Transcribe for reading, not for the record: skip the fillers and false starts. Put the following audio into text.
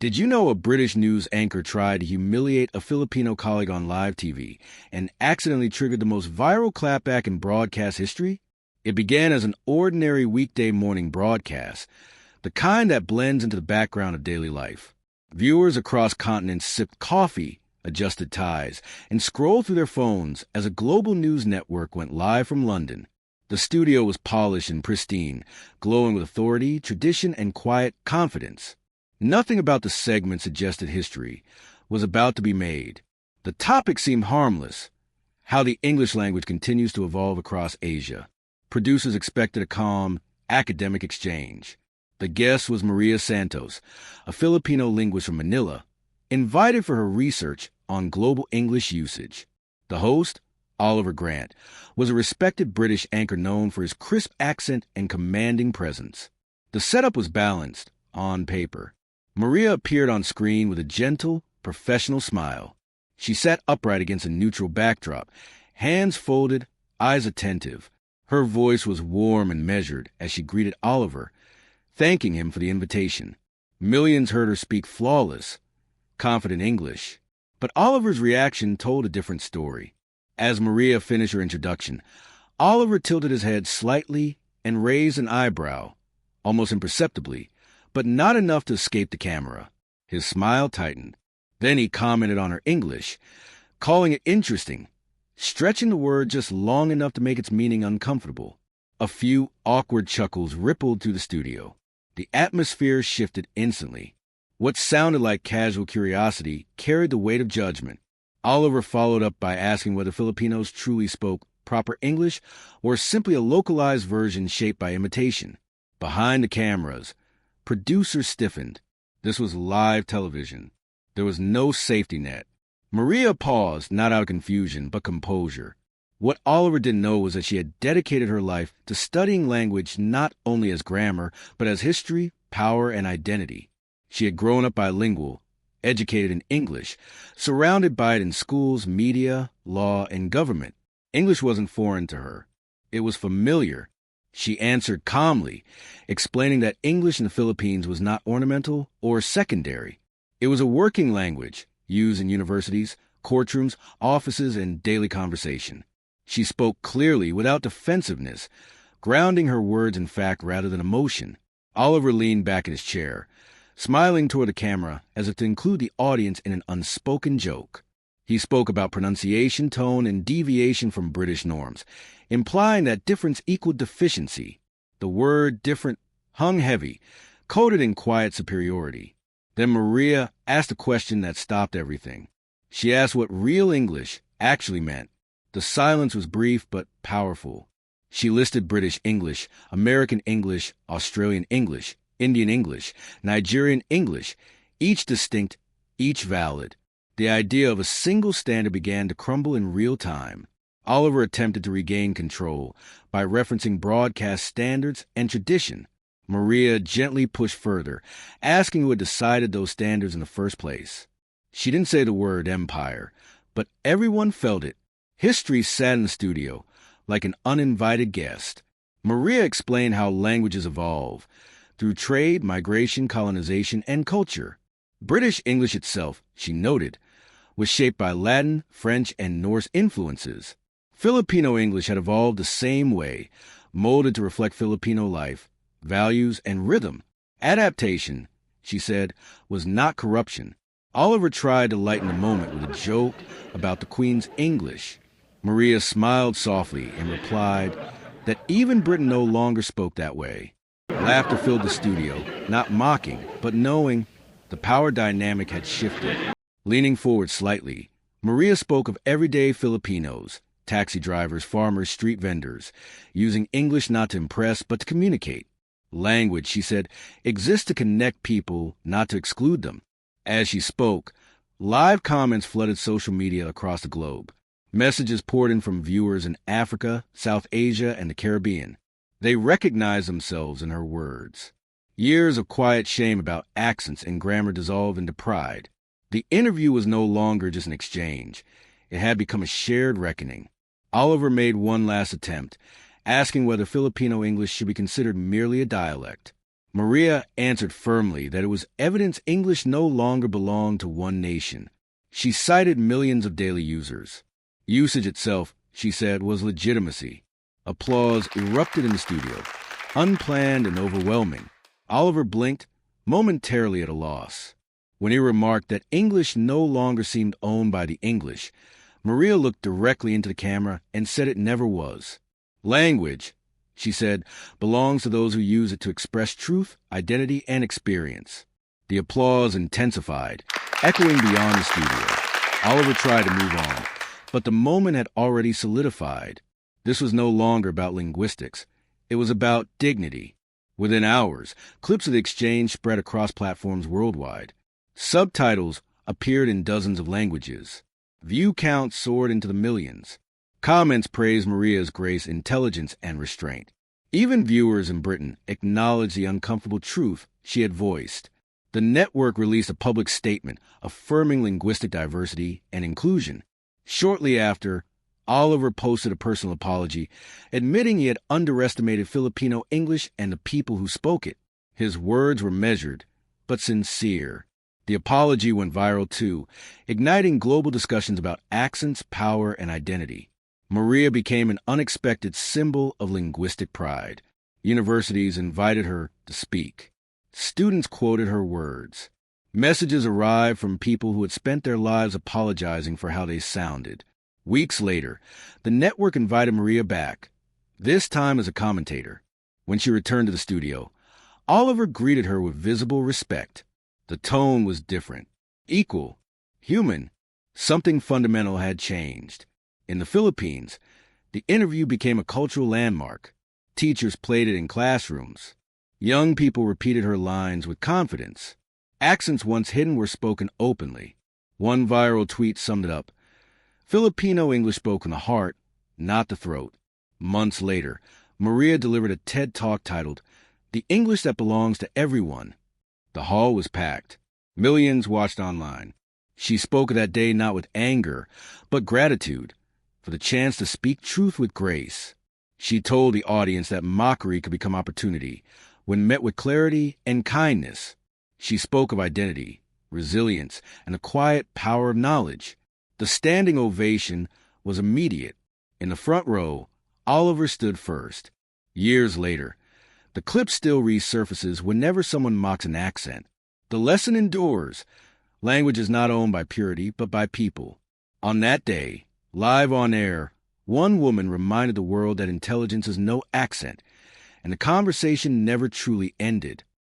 Did you know a British news anchor tried to humiliate a Filipino colleague on live TV and accidentally triggered the most viral clapback in broadcast history? It began as an ordinary weekday morning broadcast, the kind that blends into the background of daily life. Viewers across continents sipped coffee, adjusted ties, and scrolled through their phones as a global news network went live from London. The studio was polished and pristine, glowing with authority, tradition, and quiet confidence. Nothing about the segment suggested history was about to be made. The topic seemed harmless: how the English language continues to evolve across Asia. Producers expected a calm, academic exchange. The guest was Maria Santos, a Filipino linguist from Manila, invited for her research on global English usage. The host, Oliver Grant, was a respected British anchor known for his crisp accent and commanding presence. The setup was balanced, on paper. Maria appeared on screen with a gentle, professional smile. She sat upright against a neutral backdrop, hands folded, eyes attentive. Her voice was warm and measured as she greeted Oliver, thanking him for the invitation. Millions heard her speak flawless, confident English. But Oliver's reaction told a different story. As Maria finished her introduction, Oliver tilted his head slightly and raised an eyebrow, almost imperceptibly, but not enough to escape the camera. His smile tightened. Then he commented on her English, calling it interesting, stretching the word just long enough to make its meaning uncomfortable. A few awkward chuckles rippled through the studio. The atmosphere shifted instantly. What sounded like casual curiosity carried the weight of judgment. Oliver followed up by asking whether Filipinos truly spoke proper English or simply a localized version shaped by imitation. Behind the cameras, producers stiffened. This was live television. There was no safety net. Maria paused, not out of confusion, but composure. What Oliver didn't know was that she had dedicated her life to studying language not only as grammar, but as history, power, and identity. She had grown up bilingual, educated in English, surrounded by it in schools, media, law, and government. English wasn't foreign to her. It was familiar. She answered calmly, explaining that English in the Philippines was not ornamental or secondary. It was a working language, used in universities, courtrooms, offices, and daily conversation. She spoke clearly, without defensiveness, grounding her words in fact rather than emotion. Oliver leaned back in his chair, smiling toward the camera as if to include the audience in an unspoken joke. He spoke about pronunciation, tone, and deviation from British norms, implying that difference equaled deficiency. The word different hung heavy, coated in quiet superiority. Then Maria asked a question that stopped everything. She asked what real English actually meant. The silence was brief but powerful. She listed British English, American English, Australian English, Indian English, Nigerian English, each distinct, each valid. The idea of a single standard began to crumble in real time. Oliver attempted to regain control by referencing broadcast standards and tradition. Maria gently pushed further, asking who had decided those standards in the first place. She didn't say the word empire, but everyone felt it. History sat in the studio, like an uninvited guest. Maria explained how languages evolve, through trade, migration, colonization, and culture. British English itself, she noted, was shaped by Latin, French, and Norse influences. Filipino English had evolved the same way, molded to reflect Filipino life, values, and rhythm. Adaptation, she said, was not corruption. Oliver tried to lighten the moment with a joke about the Queen's English. Maria smiled softly and replied that even Britain no longer spoke that way. Laughter filled the studio, not mocking, but knowing the power dynamic had shifted. Leaning forward slightly, Maria spoke of everyday Filipinos, taxi drivers, farmers, street vendors, using English not to impress but to communicate. Language, she said, exists to connect people, not to exclude them. As she spoke, live comments flooded social media across the globe. Messages poured in from viewers in Africa, South Asia, and the Caribbean. They recognized themselves in her words. Years of quiet shame about accents and grammar dissolved into pride. The interview was no longer just an exchange. It had become a shared reckoning. Oliver made one last attempt, asking whether Filipino English should be considered merely a dialect. Maria answered firmly that it was evidence English no longer belonged to one nation. She cited millions of daily users. Usage itself, she said, was legitimacy. Applause erupted in the studio, unplanned and overwhelming. Oliver blinked, momentarily at a loss. When he remarked that English no longer seemed owned by the English, Maria looked directly into the camera and said it never was. Language, she said, belongs to those who use it to express truth, identity, and experience. The applause intensified, echoing beyond the studio. Oliver tried to move on, but the moment had already solidified. This was no longer about linguistics. It was about dignity. Within hours, clips of the exchange spread across platforms worldwide. Subtitles appeared in dozens of languages. View counts soared into the millions. Comments praised Maria's grace, intelligence, and restraint. Even viewers in Britain acknowledged the uncomfortable truth she had voiced. The network released a public statement affirming linguistic diversity and inclusion. Shortly after, Oliver posted a personal apology, admitting he had underestimated Filipino English and the people who spoke it. His words were measured, but sincere. The apology went viral too, igniting global discussions about accents, power, and identity. Maria became an unexpected symbol of linguistic pride. Universities invited her to speak. Students quoted her words. Messages arrived from people who had spent their lives apologizing for how they sounded. Weeks later, the network invited Maria back, this time as a commentator. When she returned to the studio, Oliver greeted her with visible respect. The tone was different, equal, human. Something fundamental had changed. In the Philippines, the interview became a cultural landmark. Teachers played it in classrooms. Young people repeated her lines with confidence. Accents once hidden were spoken openly. One viral tweet summed it up. Filipino English spoke in the heart, not the throat. Months later, Maria delivered a TED Talk titled, "The English That Belongs to Everyone." The hall was packed. Millions watched online. She spoke that day not with anger, but gratitude, for the chance to speak truth with grace. She told the audience that mockery could become opportunity when met with clarity and kindness. She spoke of identity, resilience, and the quiet power of knowledge. The standing ovation was immediate. In the front row, Oliver stood first. Years later, the clip still resurfaces whenever someone mocks an accent. The lesson endures. Language is not owned by purity, but by people. On that day, live on air, one woman reminded the world that intelligence is no accent, and the conversation never truly ended.